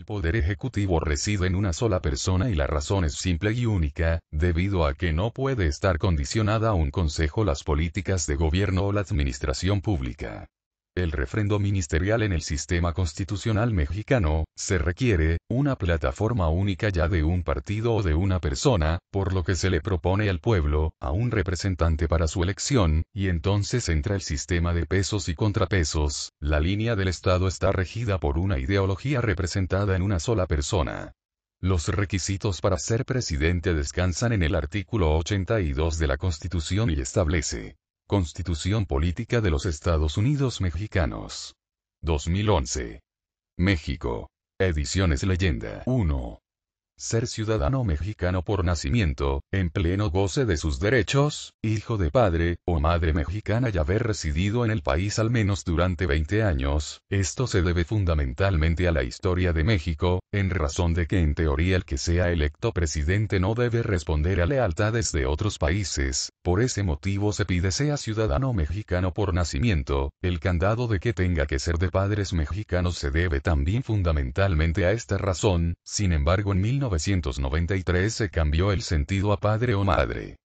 El poder ejecutivo reside en una sola persona y la razón es simple y única, debido a que no puede estar condicionada a un consejo las políticas de gobierno o la administración pública. El refrendo ministerial en el sistema constitucional mexicano, se requiere, una plataforma única ya de un partido o de una persona, por lo que se le propone al pueblo, a un representante para su elección, y entonces entra el sistema de pesos y contrapesos, la línea del Estado está regida por una ideología representada en una sola persona. Los requisitos para ser presidente descansan en el artículo 82 de la Constitución y establece: Constitución Política de los Estados Unidos Mexicanos. 2011. México. Ediciones Leyenda. 1. Ser ciudadano mexicano por nacimiento, en pleno goce de sus derechos, hijo de padre o madre mexicana y haber residido en el país al menos durante 20 años, esto se debe fundamentalmente a la historia de México, en razón de que en teoría el que sea electo presidente no debe responder a lealtades de otros países, por ese motivo se pide sea ciudadano mexicano por nacimiento, el candado de que tenga que ser de padres mexicanos se debe también fundamentalmente a esta razón, sin embargo en 1993 se cambió el sentido a padre o madre.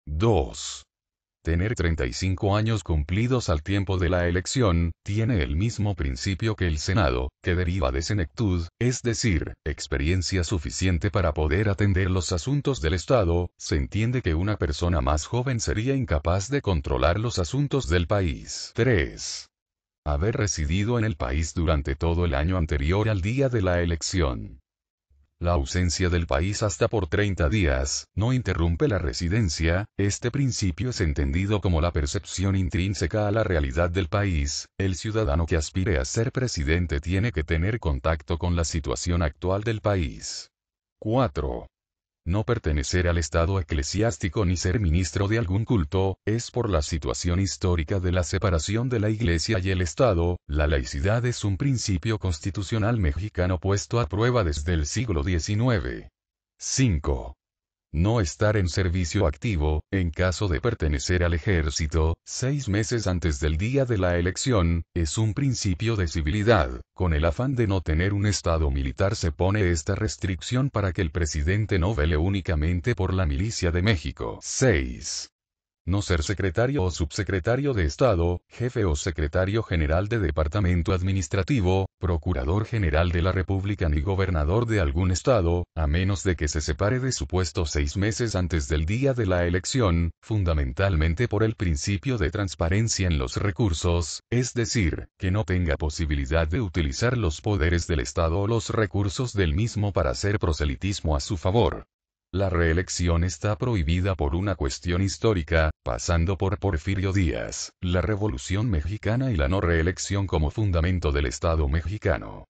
2. Tener 35 años cumplidos al tiempo de la elección, tiene el mismo principio que el Senado, que deriva de senectud, es decir, experiencia suficiente para poder atender los asuntos del Estado. Se entiende que una persona más joven sería incapaz de controlar los asuntos del país. 3. Haber residido en el país durante todo el año anterior al día de la elección. La ausencia del país hasta por 30 días, no interrumpe la residencia. Este principio es entendido como la percepción intrínseca a la realidad del país. El ciudadano que aspire a ser presidente tiene que tener contacto con la situación actual del país. 4. No pertenecer al estado eclesiástico ni ser ministro de algún culto, es por la situación histórica de la separación de la Iglesia y el Estado. La laicidad es un principio constitucional mexicano puesto a prueba desde el siglo XIX. 5. No estar en servicio activo, en caso de pertenecer al ejército, 6 meses antes del día de la elección, es un principio de civilidad. Con el afán de no tener un estado militar se pone esta restricción para que el presidente no vele únicamente por la milicia de México. 6. No ser secretario o subsecretario de Estado, jefe o secretario general de departamento administrativo, procurador general de la República ni gobernador de algún estado, a menos de que se separe de su puesto 6 meses antes del día de la elección, fundamentalmente por el principio de transparencia en los recursos, es decir, que no tenga posibilidad de utilizar los poderes del Estado o los recursos del mismo para hacer proselitismo a su favor. La reelección está prohibida por una cuestión histórica, pasando por Porfirio Díaz, la Revolución Mexicana y la no reelección como fundamento del Estado mexicano.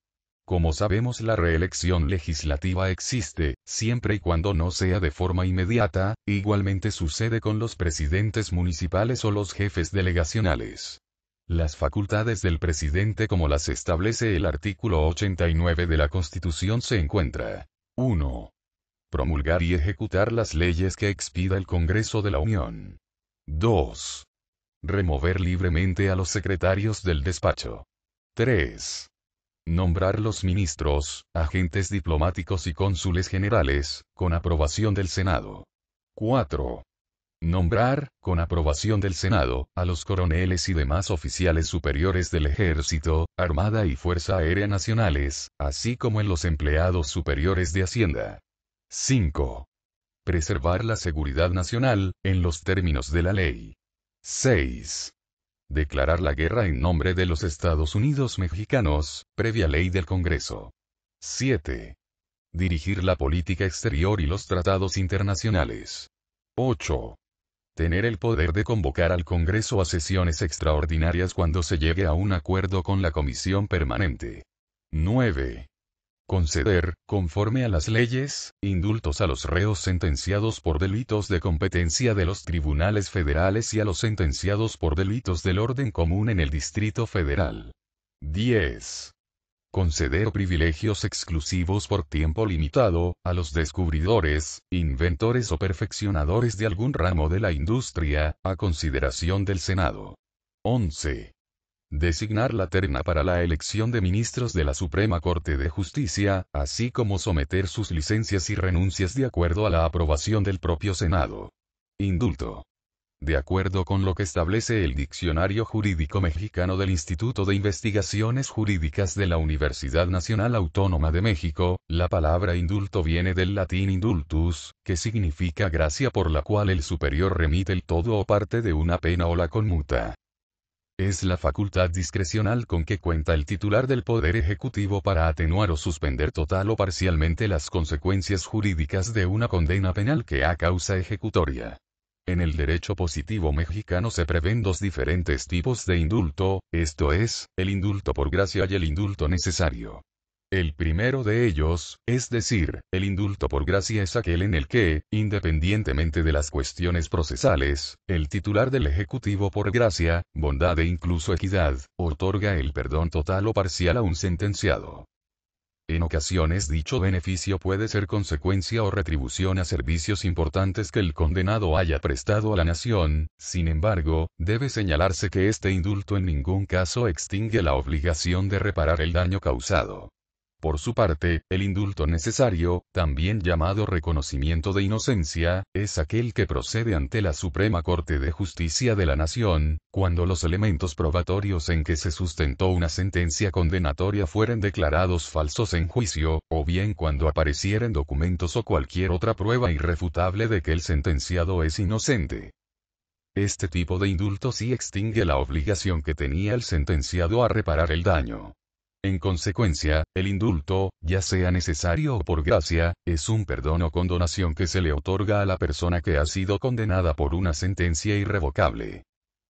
Como sabemos, la reelección legislativa existe, siempre y cuando no sea de forma inmediata. Igualmente sucede con los presidentes municipales o los jefes delegacionales. Las facultades del presidente como las establece el artículo 89 de la Constitución se encuentra: 1. Promulgar y ejecutar las leyes que expida el Congreso de la Unión. 2. Remover libremente a los secretarios del despacho. 3. Nombrar los ministros, agentes diplomáticos y cónsules generales, con aprobación del Senado. 4. Nombrar, con aprobación del Senado, a los coroneles y demás oficiales superiores del Ejército, Armada y Fuerza Aérea Nacionales, así como en los empleados superiores de Hacienda. 5. Preservar la seguridad nacional, en los términos de la ley. 6. Declarar la guerra en nombre de los Estados Unidos mexicanos, previa ley del Congreso. 7. Dirigir la política exterior y los tratados internacionales. 8. Tener el poder de convocar al Congreso a sesiones extraordinarias cuando se llegue a un acuerdo con la Comisión Permanente. 9. Conceder, conforme a las leyes, indultos a los reos sentenciados por delitos de competencia de los tribunales federales y a los sentenciados por delitos del orden común en el Distrito Federal. 10. Conceder privilegios exclusivos por tiempo limitado, a los descubridores, inventores o perfeccionadores de algún ramo de la industria, a consideración del Senado. 11. designar la terna para la elección de ministros de la Suprema Corte de Justicia, así como someter sus licencias y renuncias de acuerdo a la aprobación del propio Senado. Indulto. De acuerdo con lo que establece el Diccionario Jurídico Mexicano del Instituto de Investigaciones Jurídicas de la Universidad Nacional Autónoma de México, la palabra indulto viene del latín indultus, que significa gracia por la cual el superior remite el todo o parte de una pena o la conmuta. Es la facultad discrecional con que cuenta el titular del Poder Ejecutivo para atenuar o suspender total o parcialmente las consecuencias jurídicas de una condena penal que ha causa ejecutoria. En el derecho positivo mexicano se prevén dos diferentes tipos de indulto, esto es, el indulto por gracia y el indulto necesario. El primero de ellos, es decir, el indulto por gracia es aquel en el que, independientemente de las cuestiones procesales, el titular del Ejecutivo por gracia, bondad e incluso equidad, otorga el perdón total o parcial a un sentenciado. En ocasiones dicho beneficio puede ser consecuencia o retribución a servicios importantes que el condenado haya prestado a la nación, sin embargo, debe señalarse que este indulto en ningún caso extingue la obligación de reparar el daño causado. Por su parte, el indulto necesario, también llamado reconocimiento de inocencia, es aquel que procede ante la Suprema Corte de Justicia de la Nación, cuando los elementos probatorios en que se sustentó una sentencia condenatoria fueren declarados falsos en juicio, o bien cuando aparecieren documentos o cualquier otra prueba irrefutable de que el sentenciado es inocente. Este tipo de indulto sí extingue la obligación que tenía el sentenciado a reparar el daño. En consecuencia, el indulto, ya sea necesario o por gracia, es un perdón o condonación que se le otorga a la persona que ha sido condenada por una sentencia irrevocable.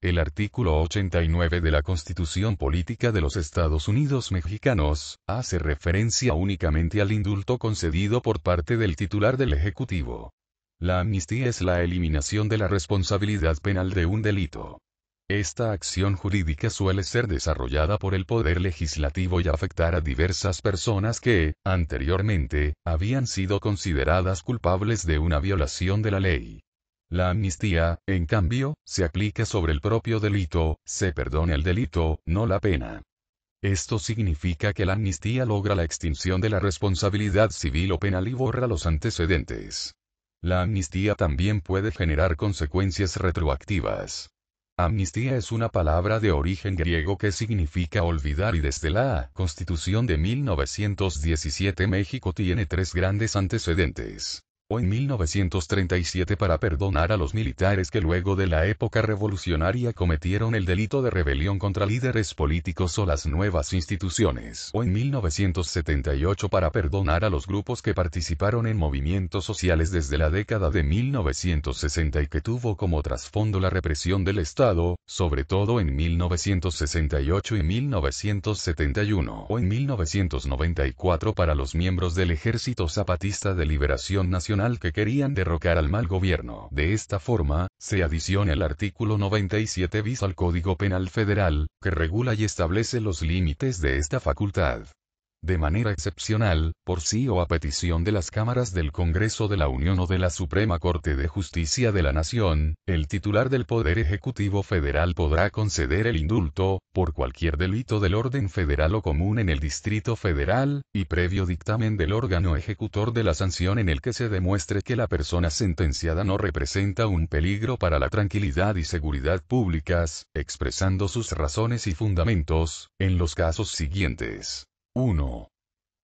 El artículo 89 de la Constitución Política de los Estados Unidos Mexicanos, hace referencia únicamente al indulto concedido por parte del titular del Ejecutivo. La amnistía es la eliminación de la responsabilidad penal de un delito. Esta acción jurídica suele ser desarrollada por el Poder Legislativo y afectar a diversas personas que, anteriormente, habían sido consideradas culpables de una violación de la ley. La amnistía, en cambio, se aplica sobre el propio delito, se perdona el delito, no la pena. Esto significa que la amnistía logra la extinción de la responsabilidad civil o penal y borra los antecedentes. La amnistía también puede generar consecuencias retroactivas. Amnistía es una palabra de origen griego que significa olvidar y desde la Constitución de 1917 México tiene tres grandes antecedentes. O en 1937 para perdonar a los militares que luego de la época revolucionaria cometieron el delito de rebelión contra líderes políticos o las nuevas instituciones. O en 1978 para perdonar a los grupos que participaron en movimientos sociales desde la década de 1960 y que tuvo como trasfondo la represión del Estado, sobre todo en 1968 y 1971. O en 1994 para los miembros del Ejército Zapatista de Liberación Nacional que querían derrocar al mal gobierno. De esta forma, se adiciona el artículo 97 bis al Código Penal Federal, que regula y establece los límites de esta facultad. De manera excepcional, por sí o a petición de las cámaras del Congreso de la Unión o de la Suprema Corte de Justicia de la Nación, el titular del Poder Ejecutivo Federal podrá conceder el indulto, por cualquier delito del orden federal o común en el Distrito Federal, y previo dictamen del órgano ejecutor de la sanción en el que se demuestre que la persona sentenciada no representa un peligro para la tranquilidad y seguridad públicas, expresando sus razones y fundamentos, en los casos siguientes. 1.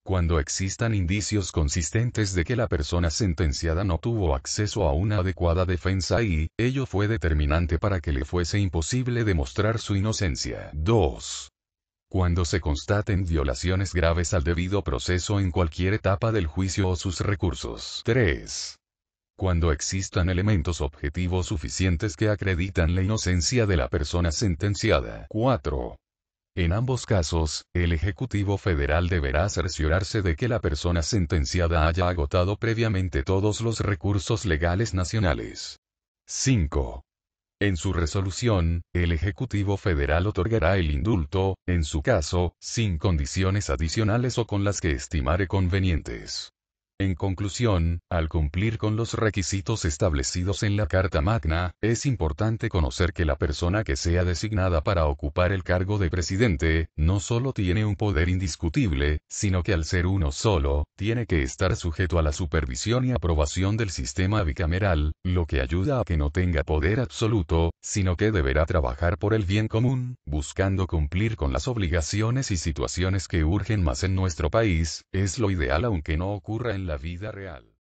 Cuando existan indicios consistentes de que la persona sentenciada no tuvo acceso a una adecuada defensa y, ello fue determinante para que le fuese imposible demostrar su inocencia. 2. Cuando se constaten violaciones graves al debido proceso en cualquier etapa del juicio o sus recursos. 3. Cuando existan elementos objetivos suficientes que acreditan la inocencia de la persona sentenciada. 4. En ambos casos, el Ejecutivo Federal deberá cerciorarse de que la persona sentenciada haya agotado previamente todos los recursos legales nacionales. 5. En su resolución, el Ejecutivo Federal otorgará el indulto, en su caso, sin condiciones adicionales o con las que estimare convenientes. En conclusión, al cumplir con los requisitos establecidos en la Carta Magna, es importante conocer que la persona que sea designada para ocupar el cargo de presidente, no solo tiene un poder indiscutible, sino que al ser uno solo, tiene que estar sujeto a la supervisión y aprobación del sistema bicameral, lo que ayuda a que no tenga poder absoluto, sino que deberá trabajar por el bien común, buscando cumplir con las obligaciones y situaciones que urgen más en nuestro país, es lo ideal aunque no ocurra en la vida real.